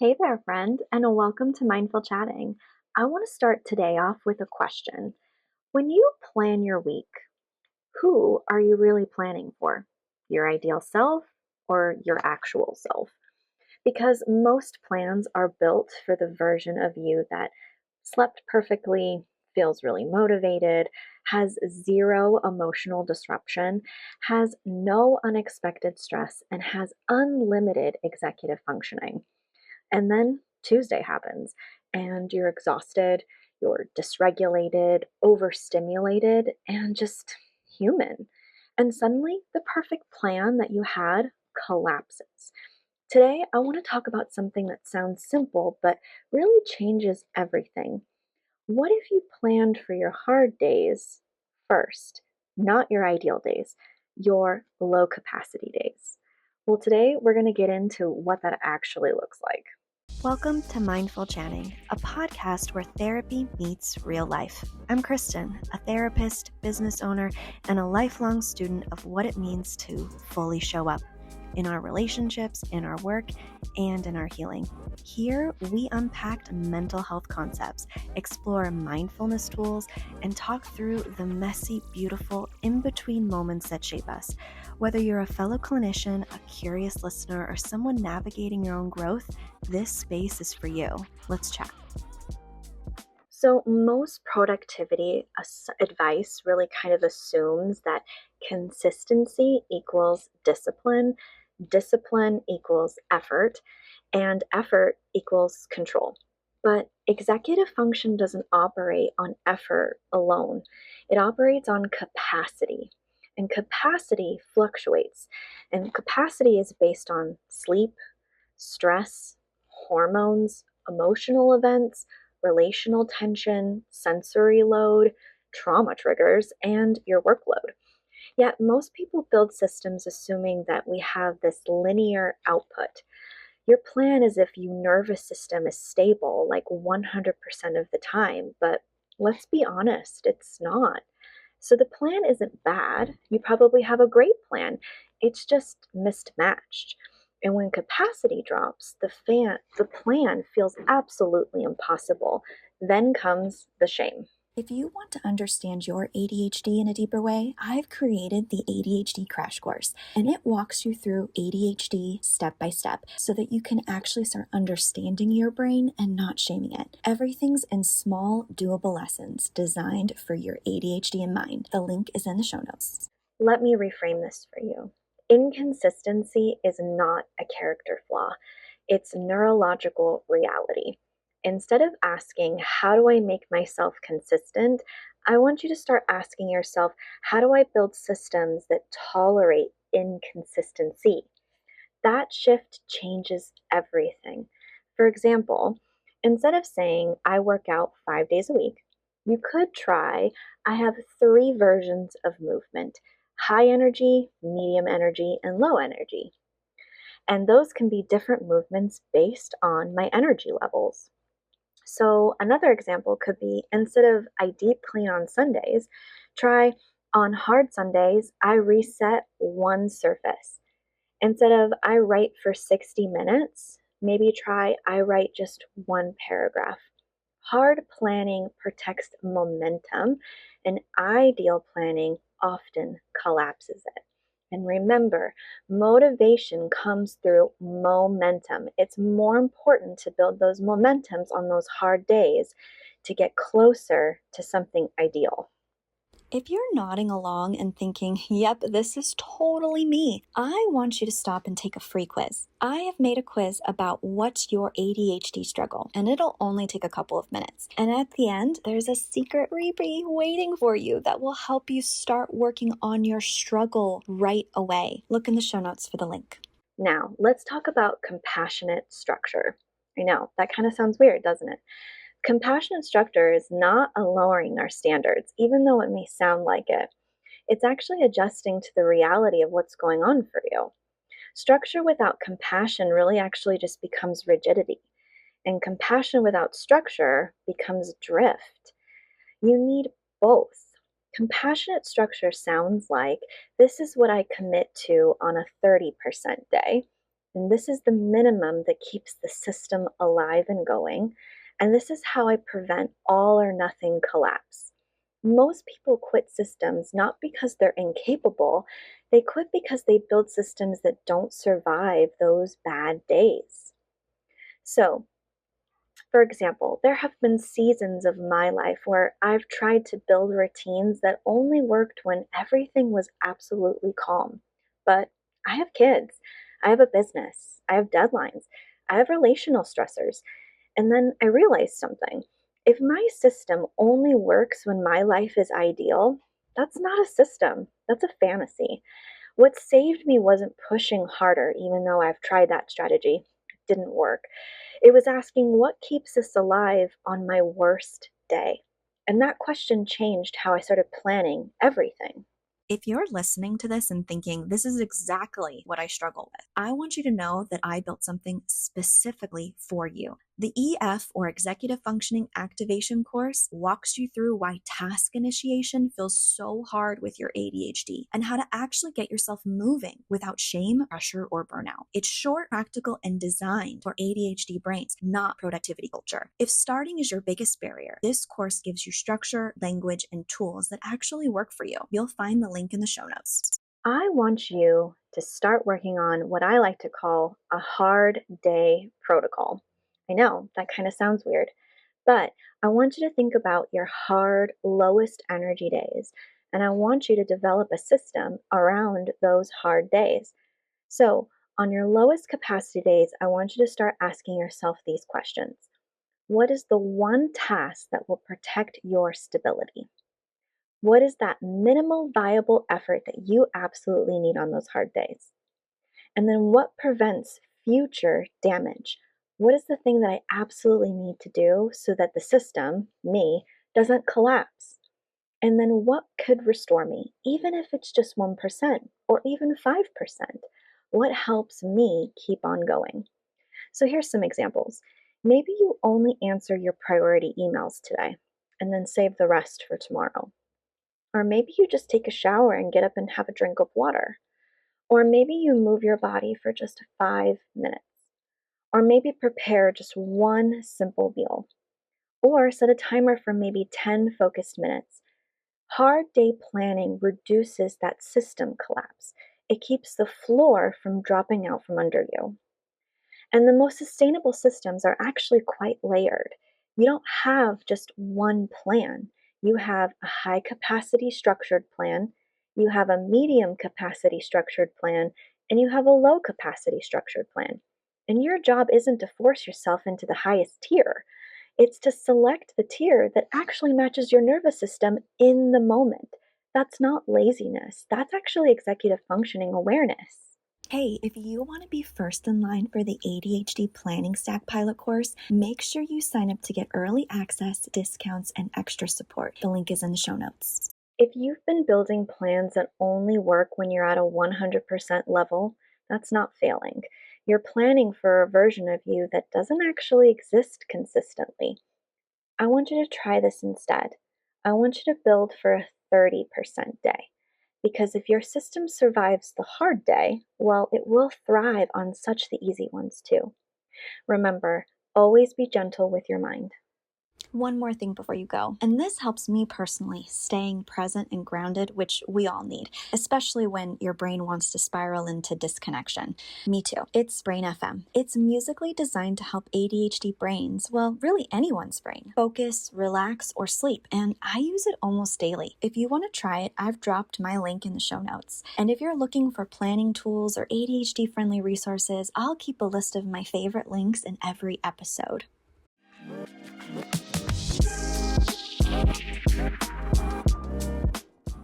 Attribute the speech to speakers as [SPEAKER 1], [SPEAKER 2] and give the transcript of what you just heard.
[SPEAKER 1] Hey there, friend, and welcome to Mindful Chatting. I want to start today off with a question. When you plan your week, who are you really planning for? Your ideal self or your actual self? Because most plans are built for the version of you that slept perfectly, feels really motivated, has zero emotional disruption, has no unexpected stress, and has unlimited executive functioning. And then Tuesday happens and you're exhausted, you're dysregulated, overstimulated, and just human. And suddenly the perfect plan that you had collapses. Today, I want to talk about something that sounds simple but really changes everything. What if you planned for your hard days first, not your ideal days, your low capacity days? Well, today we're going to get into what that actually looks like.
[SPEAKER 2] Welcome to Mindful Chatting, a podcast where therapy meets real life. I'm Kristen, a therapist, business owner, and a lifelong student of what it means to fully show up in our relationships, in our work, and in our healing. Here, we unpack mental health concepts, explore mindfulness tools, and talk through the messy, beautiful, in-between moments that shape us. Whether you're a fellow clinician, a curious listener, or someone navigating your own growth, this space is for you. Let's chat.
[SPEAKER 1] So, most productivity advice really kind of assumes that consistency equals discipline, discipline equals effort, and effort equals control. But executive function doesn't operate on effort alone, it operates on capacity. And capacity fluctuates. And capacity is based on sleep, stress, hormones, emotional events, relational tension, sensory load, trauma triggers, and your workload. Yet most people build systems assuming that we have this linear output. Your plan is if your nervous system is stable like 100% of the time, but let's be honest, it's not. So the plan isn't bad. You probably have a great plan. It's just mismatched. And when capacity drops, the plan feels absolutely impossible. Then comes the shame.
[SPEAKER 2] If you want to understand your ADHD in a deeper way, I've created the ADHD Crash Course, and it walks you through ADHD step by step so that you can actually start understanding your brain and not shaming it. Everything's in small, doable lessons designed for your ADHD in mind. The link is in the show notes.
[SPEAKER 1] Let me reframe this for you. Inconsistency is not a character flaw, it's neurological reality. Instead of asking, how do I make myself consistent? I want you to start asking yourself, how do I build systems that tolerate inconsistency? That shift changes everything. For example, instead of saying, I work out 5 days a week, you could try, I have three versions of movement: high energy, medium energy, and low energy. And those can be different movements based on my energy levels. So, another example could be instead of I deep clean on Sundays, try on hard Sundays, I reset one surface. Instead of I write for 60 minutes, maybe try I write just one paragraph. Hard planning protects momentum, and ideal planning often collapses it. And remember, motivation comes through momentum. It's more important to build those momentums on those hard days to get closer to something ideal.
[SPEAKER 2] If you're nodding along and thinking, yep, this is totally me, I want you to stop and take a free quiz. I have made a quiz about what's your ADHD struggle, and it'll only take a couple of minutes. And at the end, there's a secret freebie waiting for you that will help you start working on your struggle right away. Look in the show notes for the link.
[SPEAKER 1] Now, let's talk about compassionate structure. I know, that kind of sounds weird, doesn't it? Compassionate structure is not a lowering our standards, even though it may sound like it. It's actually adjusting to the reality of what's going on for you. Structure without compassion really actually just becomes rigidity, and compassion without structure becomes drift. You need both. Compassionate structure sounds like this is what I commit to on a 30% day. And this is the minimum that keeps the system alive and going. And this is how I prevent all or nothing collapse. Most people quit systems not because they're incapable, they quit because they build systems that don't survive those bad days. So, for example, there have been seasons of my life where I've tried to build routines that only worked when everything was absolutely calm. But I have kids, I have a business, I have deadlines, I have relational stressors. And then I realized something. If my system only works when my life is ideal, that's not a system, that's a fantasy. What saved me wasn't pushing harder, even though I've tried that strategy. It didn't work. It was asking what keeps us alive on my worst day. And that question changed how I started planning everything.
[SPEAKER 2] If you're listening to this and thinking, this is exactly what I struggle with, I want you to know that I built something specifically for you. The EF, or Executive Functioning Activation course, walks you through why task initiation feels so hard with your ADHD and how to actually get yourself moving without shame, pressure, or burnout. It's short, practical, and designed for ADHD brains, not productivity culture. If starting is your biggest barrier, this course gives you structure, language, and tools that actually work for you. You'll find the link in the show notes.
[SPEAKER 1] I want you to start working on what I like to call a hard day protocol. I know that kind of sounds weird, but I want you to think about your hard, lowest energy days, and I want you to develop a system around those hard days. So, on your lowest capacity days, I want you to start asking yourself these questions. What is the one task that will protect your stability? What is that minimal viable effort that you absolutely need on those hard days? And then what prevents future damage? What is the thing that I absolutely need to do so that the system, me, doesn't collapse? And then what could restore me, even if it's just 1% or even 5%? What helps me keep on going? So here's some examples. Maybe you only answer your priority emails today and then save the rest for tomorrow. Or maybe you just take a shower and get up and have a drink of water. Or maybe you move your body for just 5 minutes. Or maybe prepare just one simple meal. Or set a timer for maybe 10 focused minutes. Hard day planning reduces that system collapse. It keeps the floor from dropping out from under you. And the most sustainable systems are actually quite layered. You don't have just one plan. You have a high capacity structured plan, you have a medium capacity structured plan, and you have a low capacity structured plan. And your job isn't to force yourself into the highest tier, it's to select the tier that actually matches your nervous system in the moment. That's not laziness, that's actually executive functioning awareness.
[SPEAKER 2] Hey, if you want to be first in line for the ADHD Planning Stack pilot course, make sure you sign up to get early access, discounts, and extra support. The link is in the show notes.
[SPEAKER 1] If you've been building plans that only work when you're at a 100% level, that's not failing. You're planning for a version of you that doesn't actually exist consistently. I want you to try this instead. I want you to build for a 30% day. Because if your system survives the hard day, well, it will thrive on such the easy ones too. Remember, always be gentle with your mind.
[SPEAKER 2] One more thing before you go, and this helps me personally, staying present and grounded, which we all need, especially when your brain wants to spiral into disconnection. Me too. It's Brain FM. It's musically designed to help ADHD brains, well, really anyone's brain, focus, relax, or sleep, and I use it almost daily. If you want to try it, I've dropped my link in the show notes. And if you're looking for planning tools or ADHD-friendly resources, I'll keep a list of my favorite links in every episode.